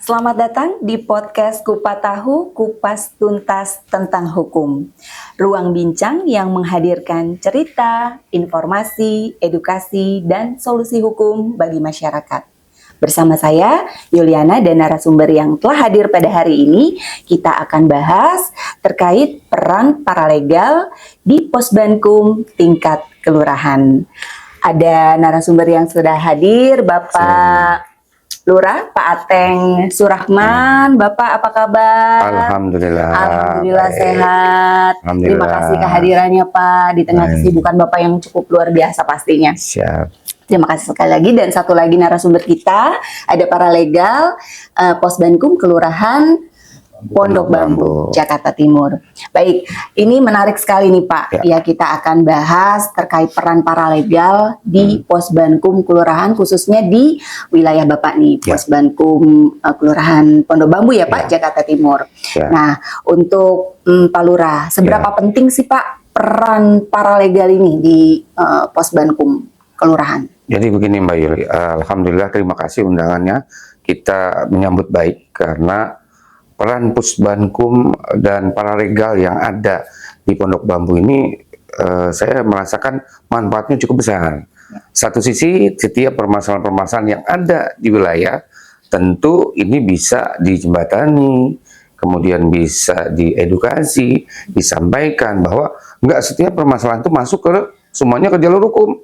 Selamat datang di podcast Kupas Tahu, Kupas Tuntas tentang Hukum. Ruang bincang yang menghadirkan cerita, informasi, edukasi, dan solusi hukum bagi masyarakat. Bersama saya, Yuliana, dan narasumber yang telah hadir pada hari ini, kita akan bahas terkait peran paralegal di Posbankum tingkat kelurahan. Ada narasumber yang sudah hadir, Bapak Lurah, Pak Ateng Surahman. Bapak apa kabar? Alhamdulillah. Alhamdulillah sehat. Alhamdulillah. Terima kasih kehadirannya Pak di tengah kesibukan Bapak yang cukup luar biasa pastinya. Siap. Terima kasih sekali lagi. Dan satu lagi narasumber kita, ada paralegal Posbankum Kelurahan Pondok Bambu, Jakarta Timur. Baik, ini menarik sekali nih Pak. Ya, kita akan bahas terkait peran paralegal di Posbankum Kelurahan, khususnya di wilayah Bapak nih, Posbankum Kelurahan Pondok Bambu ya Pak, Jakarta Timur. Nah, untuk Pak Lurah, seberapa penting sih Pak peran paralegal ini di Posbankum Kelurahan? Jadi begini Mbak Yuli, alhamdulillah terima kasih undangannya. Kita menyambut baik karena peran Posbankum dan paralegal yang ada di Pondok Bambu ini saya merasakan manfaatnya cukup besar. Satu sisi, setiap permasalahan-permasalahan yang ada di wilayah tentu ini bisa dijembatani, kemudian bisa diedukasi, disampaikan bahwa nggak setiap permasalahan itu masuk ke semuanya ke jalur hukum.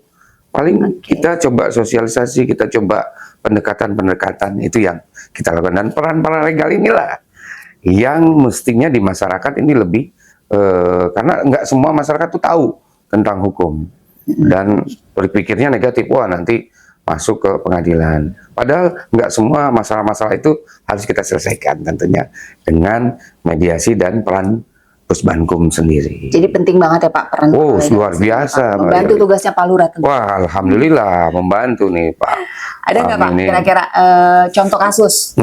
Paling kita coba sosialisasi, kita coba pendekatan-pendekatan itu yang kita lakukan, dan peran paralegal inilah yang mestinya di masyarakat ini lebih karena nggak semua masyarakat tuh tahu tentang hukum dan berpikirnya negatif, wah nanti masuk ke pengadilan. Padahal nggak semua masalah-masalah itu harus kita selesaikan tentunya dengan mediasi dan peran Posbankum sendiri. Jadi penting banget ya Pak peran luar biasa. Membantu tugasnya Pak Lurah tentu. Wah, alhamdulillah membantu nih Pak. Ada nggak Pak kira-kira contoh kasus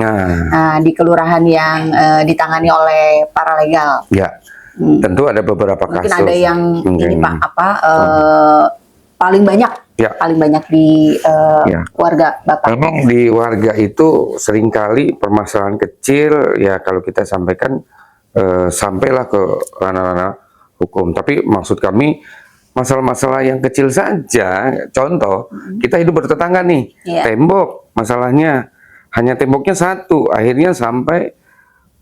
di kelurahan yang ditangani oleh paralegal? Ya, tentu ada beberapa mungkin kasus. Mungkin ada yang ini Pak paling banyak, paling banyak di warga Bapak. Memang di warga itu seringkali permasalahan kecil ya kalau kita sampaikan sampailah ke ranah-ranah hukum. Tapi maksud kami masalah-masalah yang kecil saja. Contoh, kita hidup bertetangga nih, tembok masalahnya hanya temboknya satu, akhirnya sampai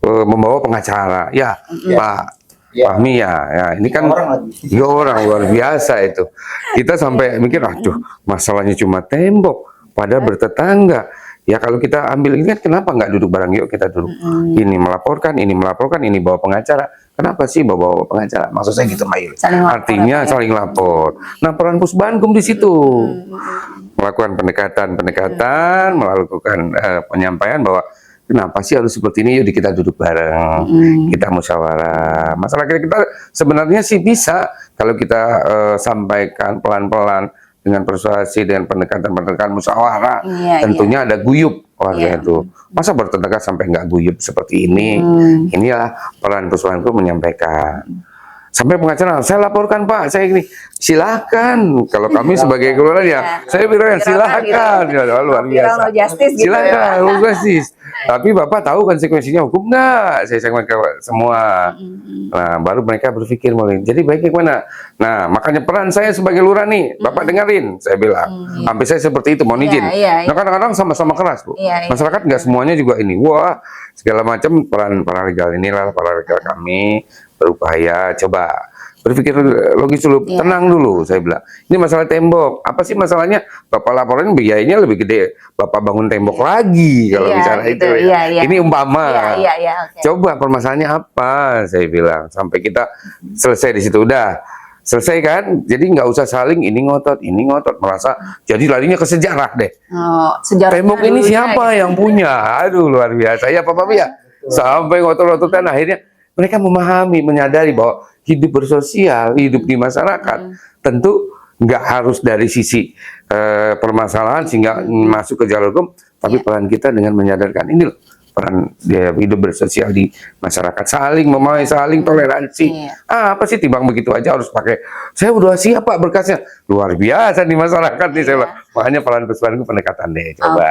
membawa pengacara. Pak Fahmi ya, ini kan orang luar biasa itu. Kita sampai mikir, aduh masalahnya cuma tembok, padahal bertetangga. Ya kalau kita ambil ini kan kenapa nggak duduk bareng, yuk kita duduk. Ini melaporkan, ini bawa pengacara. Kenapa sih bawa pengacara? Maksud saya gitu, Mail. Artinya saling lapor. Nah, peran Posbankum di situ melakukan pendekatan, melakukan penyampaian bahwa kenapa sih harus seperti ini? Yuk kita duduk bareng, kita musyawarah. Masalah kita sebenarnya sih bisa kalau kita sampaikan pelan-pelan dengan persuasi, dengan pendekatan musyawarah. Tentunya ada guyup warga itu. Masa bertetangga sampai nggak guyup seperti ini? Inilah peran Posbankum menyampaikan. Sampai pengacara, saya laporkan Pak, saya ini silakan. Kalau kami sebagai kelurahan ya, saya bilang silakan. Luar biasa. Silakan, justice. Tapi Bapak tahu konsekuensinya hukum nggak? Saya sampaikan semua. Nah, baru mereka berpikir mulai. Jadi baiknya mana? Nah, makanya peran saya sebagai lurah nih, Bapak dengerin. Saya bilang, sampai saya seperti itu, mohon izin. Nah, kadang-kadang sama-sama keras, Bu. Masyarakat nggak semuanya juga ini. Wah, segala macam peran paralegal inilah paralegal kami berupaya coba berpikir logis dulu, tenang dulu, saya bilang. Ini masalah tembok, apa sih masalahnya? Bapak laporin biayanya lebih gede, Bapak bangun tembok lagi kalau bicara itu. Ini umpama. Coba permasalahannya apa? Saya bilang sampai kita selesai di situ udah. Selesai kan? Jadi nggak usah saling ini ngotot, merasa jadi larinya ke sejarah deh. Tembok ini siapa yang punya? Aduh luar biasa ya Pak ya. Sampai ngotot-ngototan akhirnya mereka memahami, menyadari bahwa hidup bersosial, hidup di masyarakat, tentu nggak harus dari sisi permasalahan sehingga masuk ke jalur hukum, tapi peran kita dengan menyadarkan ini loh, peran dia hidup bersosial di masyarakat, saling memahami, saling toleransi. Apa sih timbang begitu aja harus pakai saya udah siap Pak berkasnya, luar biasa di masyarakat nih saya bilang. Makanya peran itu pendekatan deh, coba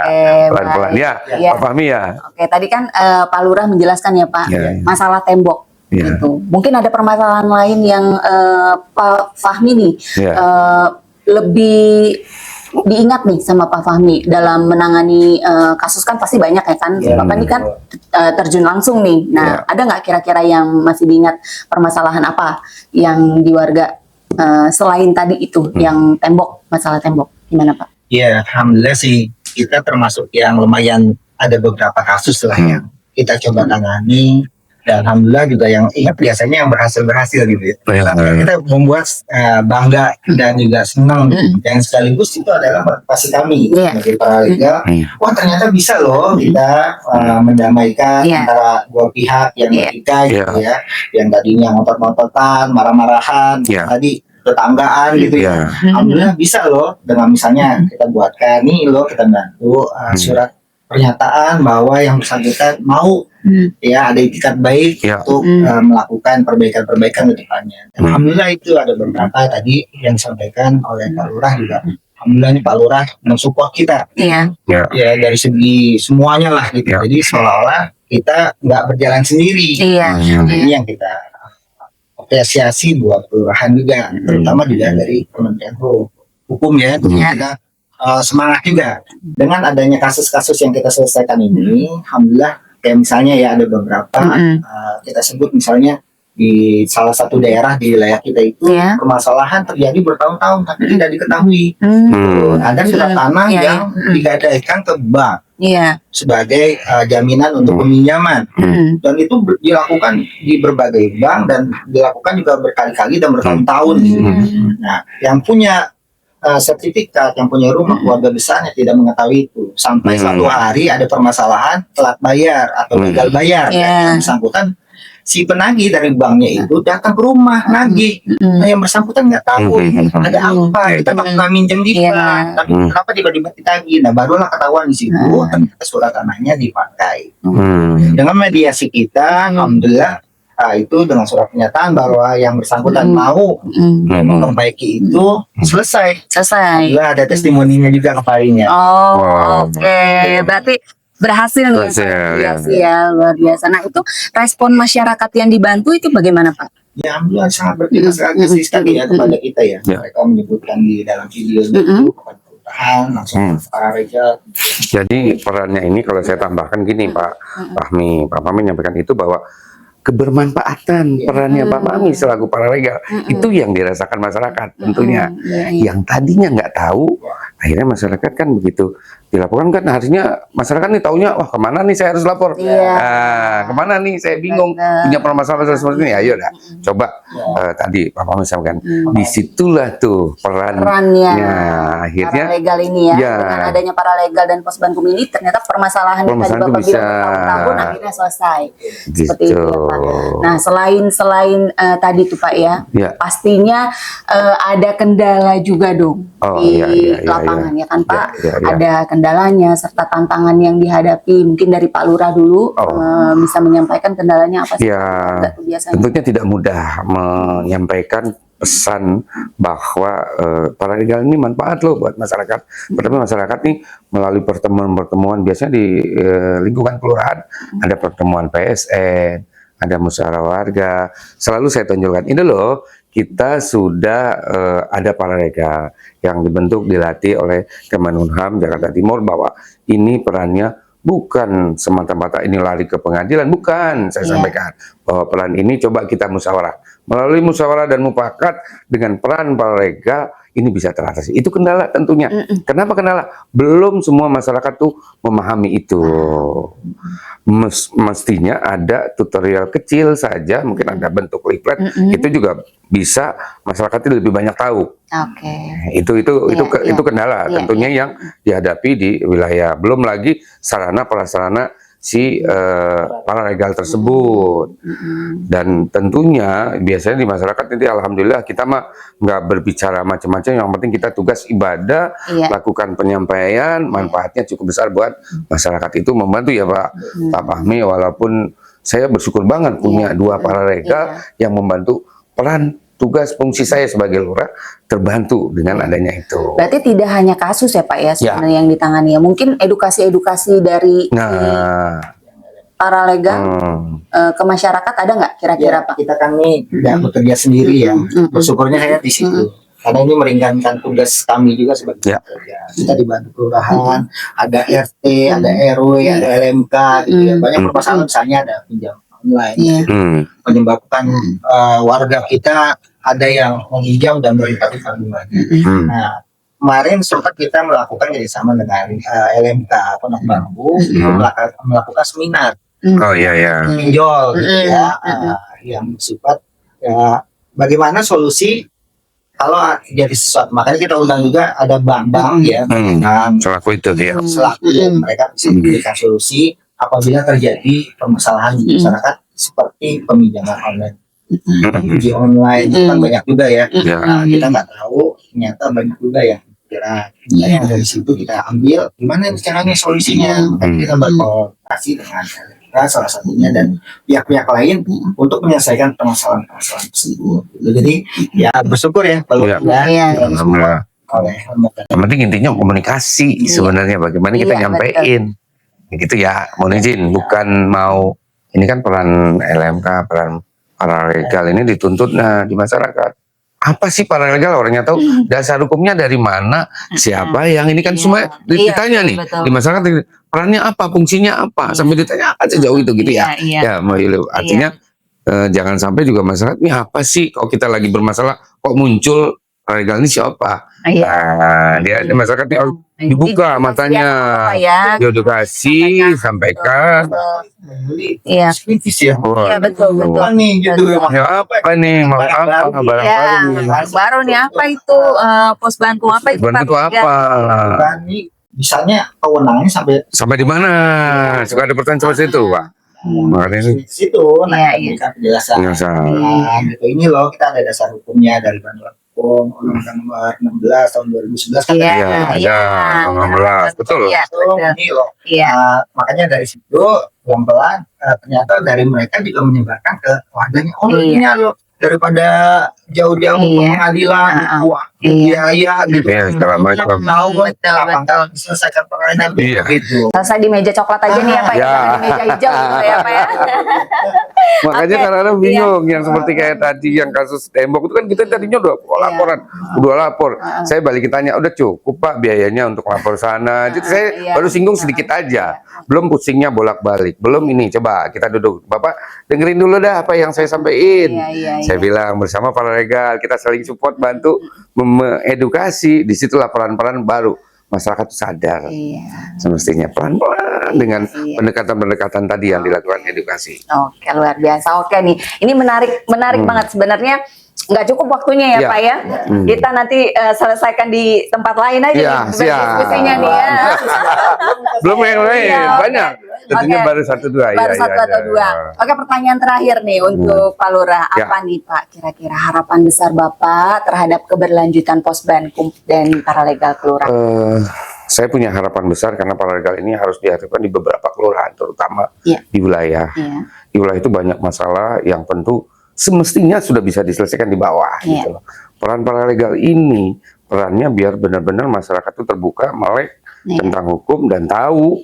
pelan-pelan ya, Pak Fahmi ya. Oke, tadi kan Pak Lurah menjelaskan ya Pak masalah tembok. Gitu. Mungkin ada permasalahan lain yang Pak Fahmi nih lebih diingat nih sama Pak Fahmi dalam menangani kasus, kan pasti banyak ya kan, Bapak ini kan terjun langsung nih. Nah, ada nggak kira-kira yang masih diingat permasalahan apa yang di warga selain tadi itu yang tembok, masalah tembok, gimana Pak? Ya, alhamdulillah sih kita termasuk yang lumayan ada beberapa kasus lah yang kita coba tangani. Dan alhamdulillah juga yang ingat biasanya yang berhasil gitu ya. Kita membuat bangga dan juga senang. Dan sekaligus itu adalah motivasi kami sebagai para legal. Wah ternyata bisa loh kita mendamaikan antara dua pihak yang bertikai gitu ya. Yang tadinya ngotot-ngototan, marah-marahan, tadi tetanggaan gitu ya. Alhamdulillah bisa loh dengan misalnya kita buatkan nih loh, kita bantu surat pernyataan bahwa yang bersangkutan mau ya ada itikat baik untuk melakukan perbaikan-perbaikan ke depannya. Alhamdulillah itu ada beberapa tadi yang disampaikan oleh Pak Lurah juga. Alhamdulillah ini Pak Lurah mensupport kita. Ya dari segi semuanya lah gitu. Jadi seolah-olah kita nggak berjalan sendiri. Ini yang kita apresiasi buat kelurahan juga, terutama juga dari Kementerian Hukum ya. Kita semangat juga dengan adanya kasus-kasus yang kita selesaikan ini. Alhamdulillah kayak misalnya ya ada beberapa kita sebut misalnya di salah satu daerah di wilayah kita itu permasalahan terjadi bertahun-tahun tapi tidak diketahui. Ada surat tanah yang digadaikan ke bank sebagai jaminan untuk peminjaman, dan itu dilakukan di berbagai bank dan dilakukan juga berkali-kali dan bertahun-tahun. Nah, yang punya sertifikat, yang punya rumah, keluarga besarnya tidak mengetahui itu sampai suatu hari ada permasalahan telat bayar atau gagal bayar. Yang bersangkutan si penagih dari banknya itu datang ke rumah nagih. Nah, yang bersangkutan nggak tahu ada apa, kita pernah minjem di bank, tapi kenapa tiba-tiba ditagih. Nah, barulah ketahuan di situ ternyata surat tanahnya dipakai. Dengan mediasi kita, alhamdulillah itu dengan surat pernyataan bahwa yang bersangkutan mau memperbaiki itu selesai. Alhamdulillah ada testimoninya juga kemarinnya. Oke. Berarti berhasil nih ya, luar biasa. Nah, itu respon masyarakat yang dibantu itu bagaimana Pak? Ya, alhamdulillah sangat berterima kasih sekali ya kepada kita ya. Mereka menyebutkan di dalam video itu kepada kelurahan langsung para reja. Jadi perannya ini kalau saya tambahkan gini Pak Fahmi menyampaikan itu bahwa kebermanfaatan perannya Pak Fahmi selaku paralegal itu yang dirasakan masyarakat tentunya. Yang tadinya nggak tahu, akhirnya masyarakat kan begitu dilaporkan kan harusnya masyarakat nih taunya wah kemana nih saya harus lapor, kemana nih saya bingung punya permasalahan seperti ini. Ayo dah coba tadi Pak Fahmi sampaikan disitulah tuh perannya akhirnya paralegal ini dengan adanya paralegal dan Posbankum ini ternyata permasalahan yang tadi Bapak bilang bertahun-tahun akhirnya selesai. Seperti itu ya Pak. Nah, selain tadi tuh Pak pastinya ada kendala juga dong di lapangan ya kan Pak. Ada kendalanya serta tantangan yang dihadapi. Mungkin dari Pak Lurah dulu bisa menyampaikan kendalanya apa sih? Tentunya tidak mudah menyampaikan pesan bahwa paralegal ini manfaat loh buat masyarakat. Pertama masyarakat nih melalui pertemuan-pertemuan biasanya di lingkungan kelurahan ada pertemuan PSN, ada musyawarah warga. Selalu saya tunjukkan ini loh kita sudah ada paralegal yang dibentuk dilatih oleh Kemenkumham Jakarta Timur bahwa ini perannya bukan semata-mata ini lari ke pengadilan, bukan. Saya sampaikan bahwa peran ini coba kita musyawarah. Melalui musyawarah dan mufakat dengan peran paralegal ini bisa teratasi. Itu kendala tentunya. Kenapa kendala? Belum semua masyarakat tuh memahami itu. Mestinya ada tutorial kecil saja, mungkin ada bentuk leaflet, itu juga bisa masyarakat itu lebih banyak tahu. Itu kendala tentunya yang dihadapi di wilayah. Belum lagi sarana prasarana si paralegal tersebut. Dan tentunya biasanya di masyarakat nanti alhamdulillah kita mah nggak berbicara macam-macam, yang penting kita tugas ibadah, lakukan penyampaian, manfaatnya cukup besar buat masyarakat, itu membantu ya Pak Fahmi. Walaupun saya bersyukur banget punya dua paralegal yang membantu, peran tugas fungsi saya sebagai lurah terbantu dengan adanya itu. Berarti tidak hanya kasus ya Pak ya sebenarnya yang ditangani ya, mungkin edukasi-edukasi dari paralegal ke masyarakat ada nggak kira-kira Pak? Kita kami tidak bekerja sendiri ya, bersyukurnya saya di situ. Karena ini meringankan tugas kami juga sebagai pekerja. Kita dibantu kelurahan, ada RT, ada RW, ada LMK, gitu ya. Banyak permasalahan, misalnya ada pinjam online, menyebabkan warga kita ada yang meminjam dan berinteraksi tabungan. Nah, kemarin sempat kita melakukan kerjasama dengan LMK Pondok Bambu, melakukan seminar pinjol, gitu ya, yang bersifat ya, bagaimana solusi kalau jadi sesuatu. Makanya kita undang juga ada bank-bank ya, selaku itu dia, selaku mereka bisa memberikan solusi apabila terjadi permasalahan di masyarakat seperti peminjaman online, uji online, kan banyak juga ya. Nah, kita nggak tahu, ternyata banyak juga ya. Yang dari situ kita ambil gimana caranya solusinya. Kita berkomunikasi dengan salah satunya dan pihak-pihak lain untuk menyelesaikan permasalahan-permasalahan tersebut. Jadi ya bersyukur ya kalau alhamdulillah. Yang penting intinya komunikasi sebenarnya, bagaimana kita nyampein gitu ya. Mohon izin, bukan mau, ini kan peran LMK, peran paralegal ini dituntut di masyarakat. Apa sih paralegal? Orangnya tahu dasar hukumnya dari mana, siapa yang ini kan semua ditanya nih di masyarakat, perannya apa, fungsinya apa, sampai ditanya sejauh itu gitu ya. Ya, artinya jangan sampai juga masyarakat ini apa sih, kalau kita lagi bermasalah kok muncul paralegal ini siapa? Nah, dia masyarakat harus dibuka matanya, diedukasi, sampaikan. Iya, betul. Nih, gitu apa nih, mau apa, baru nih apa itu pos bantu apa itu? Bantu apa? Misalnya kewenangannya sampai di mana? Suka ada pertanyaan seperti itu, Pak. Makanya di situ, kita penjelasan. Gitu, ini loh, kita ada dasar hukumnya dari Bantuan Hukum Undang-Undang Nomor 16 tahun 2011 kan. Iya, 16, betul. Ini loh. Makanya dari situ pelan-pelan ternyata dari mereka juga menyebarkan ke warganya. Oh, ini loh, daripada jauh-jauh ke pengadilan, biaya gitu. Segala macam. Tahu selesaikan perkara gitu. Selesai di meja coklat aja nih ya Pak, di meja hijau gitu ya Pak ya. Makanya kadang-kadang bingung yang seperti kayak tadi yang kasus tembok itu kan, kita tadinya udah lapor. Saya balikin tanya, udah cukup Pak biayanya untuk lapor sana. Jadi saya baru singgung sedikit aja. Belum pusingnya bolak-balik. Belum ini, coba kita duduk. Bapak dengerin dulu dah apa yang saya sampaikan. Saya bilang bersama paralegal kita saling support, bantu mengedukasi. Disitulah peran-peran baru masyarakat sadar. Semestinya pelan-pelan dengan pendekatan-pendekatan tadi yang dilakukan edukasi. Oke, luar biasa. Oke nih, ini menarik banget sebenarnya. Nggak cukup waktunya ya Pak ya. Kita nanti selesaikan di tempat lain aja nih diskusinya nih ya. Belum yang lain, banyak. Tentunya baru 1-2 baru satu atau dua. Oke, pertanyaan terakhir nih untuk Pak Lurah. Apa nih Pak kira-kira harapan besar Bapak terhadap keberlanjutan Posbankum dan paralegal kelurahan? Saya punya harapan besar karena paralegal ini harus dihadirkan di beberapa kelurahan, terutama di wilayah. Di wilayah itu banyak masalah yang tentu semestinya sudah bisa diselesaikan di bawah. Gitu loh. Peran paralegal ini, perannya biar benar-benar masyarakat itu terbuka, melek tentang hukum dan tahu,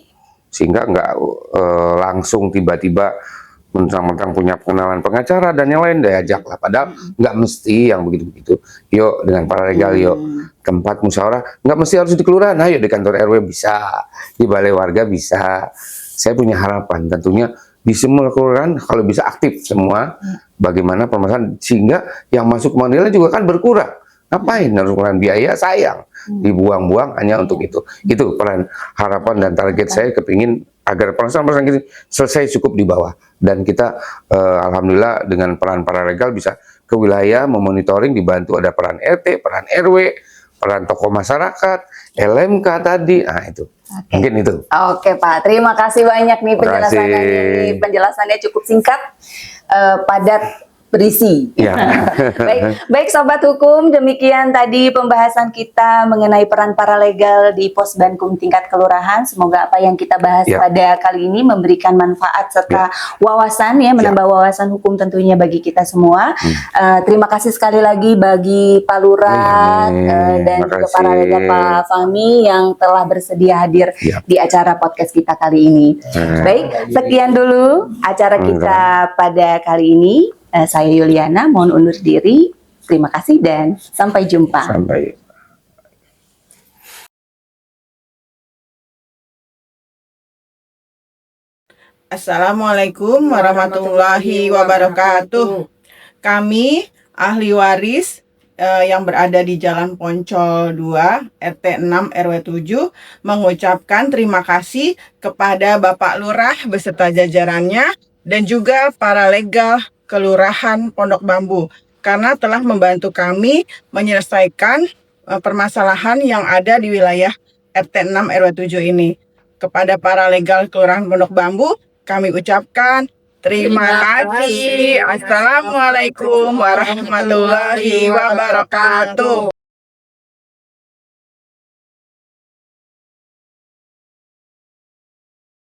sehingga nggak langsung tiba-tiba mentang-mentang punya pengenalan pengacara dan yang lain diajak lah. Padahal nggak mesti yang begitu-begitu. Yuk dengan paralegal, yuk tempat musyawarah, nggak mesti harus di kelurahan. Ayo di kantor RW bisa, di balai warga bisa. Saya punya harapan tentunya di semua kelurahan kalau bisa aktif semua. Bagaimana permasalahan sehingga yang masuk modalnya juga kan berkurang. Ngapain harus keluaran biaya, sayang dibuang-buang hanya untuk itu. Itu peran harapan dan target saya, kepingin agar permasalahan ini selesai cukup di bawah. Dan kita alhamdulillah dengan peran paralegal bisa ke wilayah memonitoring, dibantu ada peran RT, peran RW, peran tokoh masyarakat, LMK tadi, nah itu. Mungkin itu. Oke Pak, terima kasih banyak nih Terima penjelasannya. kasih. Penjelasannya cukup singkat, padat, berisi. Ya. Baik Sobat Hukum, demikian tadi pembahasan kita mengenai peran paralegal di Posbankum tingkat kelurahan. Semoga apa yang kita bahas Ya. pada kali ini memberikan manfaat serta wawasan ya, menambah wawasan hukum tentunya bagi kita semua. Terima kasih sekali lagi bagi Pak Lurah dan Terima juga kasih. paralegal Pak Fahmi yang telah bersedia hadir Ya. di acara podcast kita kali ini. Baik, sekian dulu acara kita pada kali ini. Saya Yuliana, mohon undur diri. Terima kasih dan sampai jumpa. Sampai. Assalamualaikum warahmatullahi wabarakatuh. Kami ahli waris yang berada di Jalan Poncol 2, RT 6 RW 7 mengucapkan terima kasih kepada Bapak Lurah beserta jajarannya dan juga para legal Kelurahan Pondok Bambu karena telah membantu kami menyelesaikan permasalahan yang ada di wilayah RT 6 RW 7 ini. Kepada para legal Kelurahan Pondok Bambu, kami ucapkan terima kasih. Assalamualaikum warahmatullahi wabarakatuh.